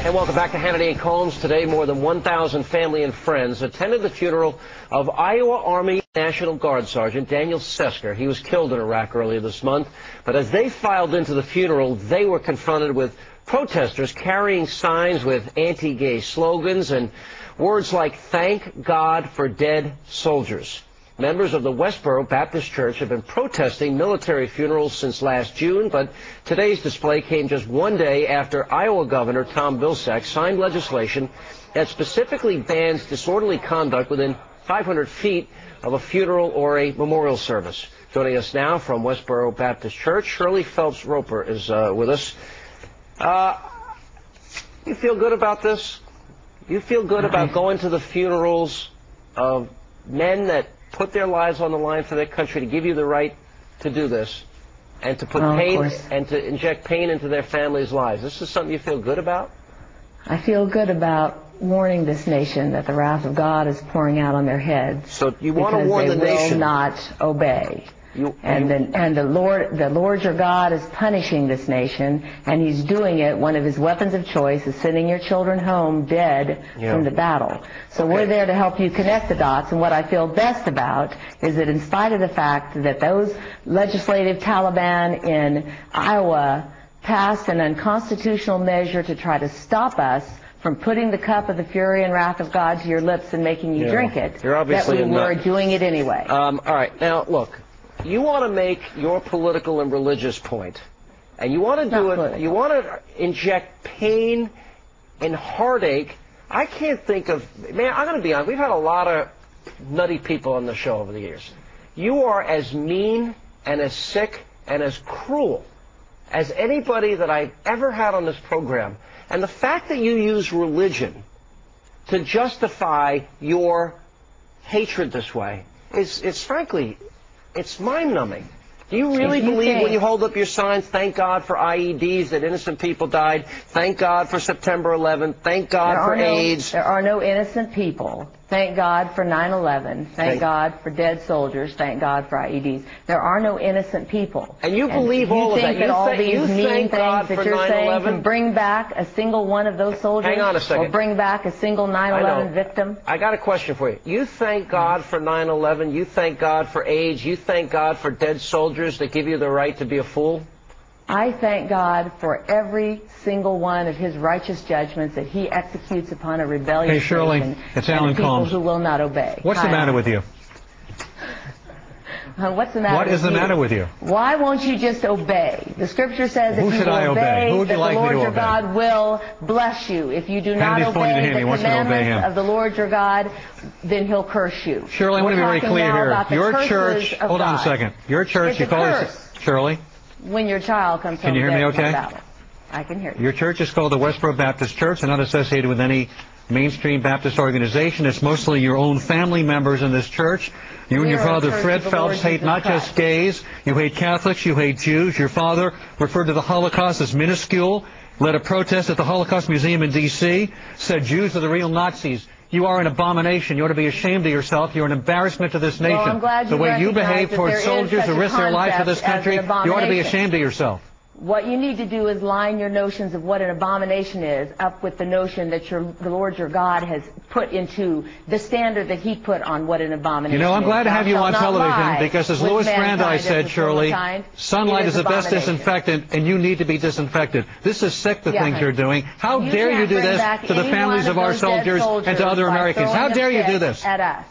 And welcome back to Hannity and Colmes. Today, more than 1,000 family and friends attended the funeral of Iowa Army National Guard Sergeant Daniel Sesker. He was killed in Iraq earlier this month. But as they filed into the funeral, they were confronted with protesters carrying signs with anti-gay slogans and words like, "Thank God for dead soldiers." Members of the Westboro Baptist Church have been protesting military funerals since last June, but today's display came just one day after Iowa Governor Tom Vilsack signed legislation that specifically bans disorderly conduct within 500 feet of a funeral or a memorial service. Joining us now from Westboro Baptist Church, Shirley Phelps Roper is with us. You feel good about this? You feel good about going to the funerals of men that put their lives on the line for their country, to give you the right to do this, and to put pain and to inject pain into their families' lives? This is something you feel good about? I feel good about warning this nation that the wrath of God is pouring out on their heads. So you want to warn the nation? They will not obey. And the Lord your God is punishing this nation, and He's doing it. One of His weapons of choice is sending your children home dead from the battle. So we're there to help you connect the dots. And what I feel best about is that in spite of the fact that those legislative Taliban in Iowa passed an unconstitutional measure to try to stop us from putting the cup of the fury and wrath of God to your lips and making you drink it, that we were doing it anyway. All right. Now, look. You want to make your political and religious point, and you want to do it, you want to inject pain and heartache. I can't think of, man, I'm going to be honest, we've had a lot of nutty people on the show over the years. You are as mean and as sick and as cruel as anybody that I've ever had on this program. And the fact that you use religion to justify your hatred this way is frankly, it's mind-numbing. Do you really believe when you hold up your signs, thank God for IEDs, that innocent people died, thank God for September 11th, thank God for AIDS? There are no innocent people. Thank God for 9/11. Thank God for dead soldiers. Thank God for IEDs. There are no innocent people. And you believe all of that? You think that all these mean things that you're saying can bring back a single one of those soldiers? Hang on a second. Or bring back a single 9/11 victim? I got a question for you. You thank God for 9/11. You thank God for AIDS. You thank God for dead soldiers that give you the right to be a fool? I thank God for every single one of His righteous judgments that He executes upon a rebellious nation. Hey, Shirley, it's Alan Colmes. People who will not obey. What's the matter with you? What's the matter? What is the matter with you? Why won't you just obey? The Scripture says if you obey, that the Lord your God will bless you. If you do not obey the commandments of the Lord your God, then He'll curse you. Shirley, I want to be very clear here. Your church, hold on a second. Your church, you call it, Shirley? When your child comes home. Can you hear me okay? I can hear you. Your church is called the Westboro Baptist Church. They're not associated with any mainstream Baptist organization. It's mostly your own family members in this church. You and your father, Fred Phelps, hate not just gays. You hate Catholics. You hate Jews. Your father referred to the Holocaust as minuscule, led a protest at the Holocaust Museum in D.C., said Jews are the real Nazis. You are an abomination. You ought to be ashamed of yourself. You're an embarrassment to this nation. Well, I'm glad you the way you behave towards soldiers who risk their lives for this country, you ought to be ashamed of yourself. What you need to do is line your notions of what an abomination is up with the notion that the Lord your God has put into the standard that He put on what an abomination is. You know, I'm glad to have you on television because, as Louis Brandeis said, Shirley, sunlight is the best disinfectant, and you need to be disinfected. This is sick, the things you're doing. How dare you do this to the families of our soldiers and to other Americans? How dare you do this? At us.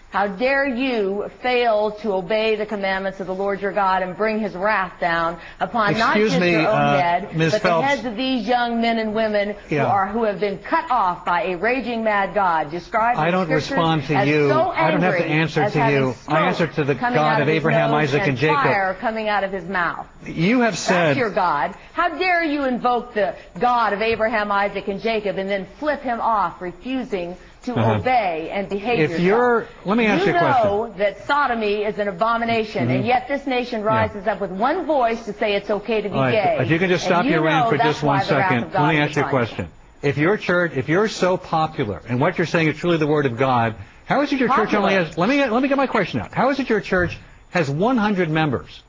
How dare you fail to obey the commandments of the Lord your God and bring His wrath down upon not just your own head, but the heads of these young men and women who have been cut off by a raging mad God. Described I don't respond to you. I don't have to answer to you. I answer to the God of Abraham, Isaac, and Jacob. Fire coming out of His mouth. You have said... That's your God. How dare you invoke the God of Abraham, Isaac, and Jacob and then flip Him off, refusing to obey and behave yourself. Let me ask you a question. You know that sodomy is an abomination, and yet this nation rises up with one voice to say it's okay to be gay. If you can just stop your rant for just 1 second, let me ask you a question. If your church, if you're so popular, and what you're saying is truly the Word of God, how is it your church only has... Let me get my question out. How is it your church has 100 members?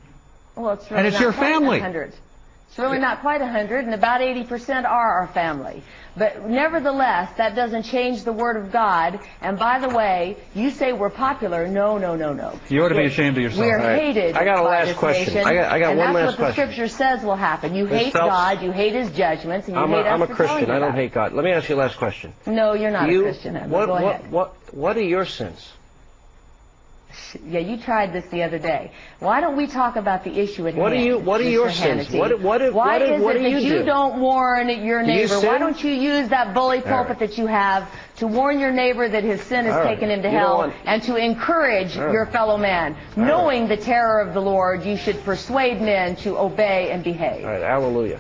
Well, it's really and it's your family. 100. It's really not quite 100, and about 80% are our family. But nevertheless, that doesn't change the Word of God. And by the way, you say we're popular. No, no, no, no. You ought to be ashamed of yourself. We're hated I got a by last this question. nation, I got one last question. And that's what the Scripture says will happen. You hate God, you hate His judgments, and you hate us I'm a for Christian. telling you I don't about it. hate God. Let me ask you a last question. No, you're not a Christian. Go ahead. What are your sins? Yeah, you tried this the other day. Why don't we talk about the issue at hand? What are your sins? Why is it that you don't warn your neighbor? Why don't you use that bully pulpit that you have to warn your neighbor that his sin has taken him to hell and to encourage your fellow man? Knowing the terror of the Lord, you should persuade men to obey and behave. All right, hallelujah.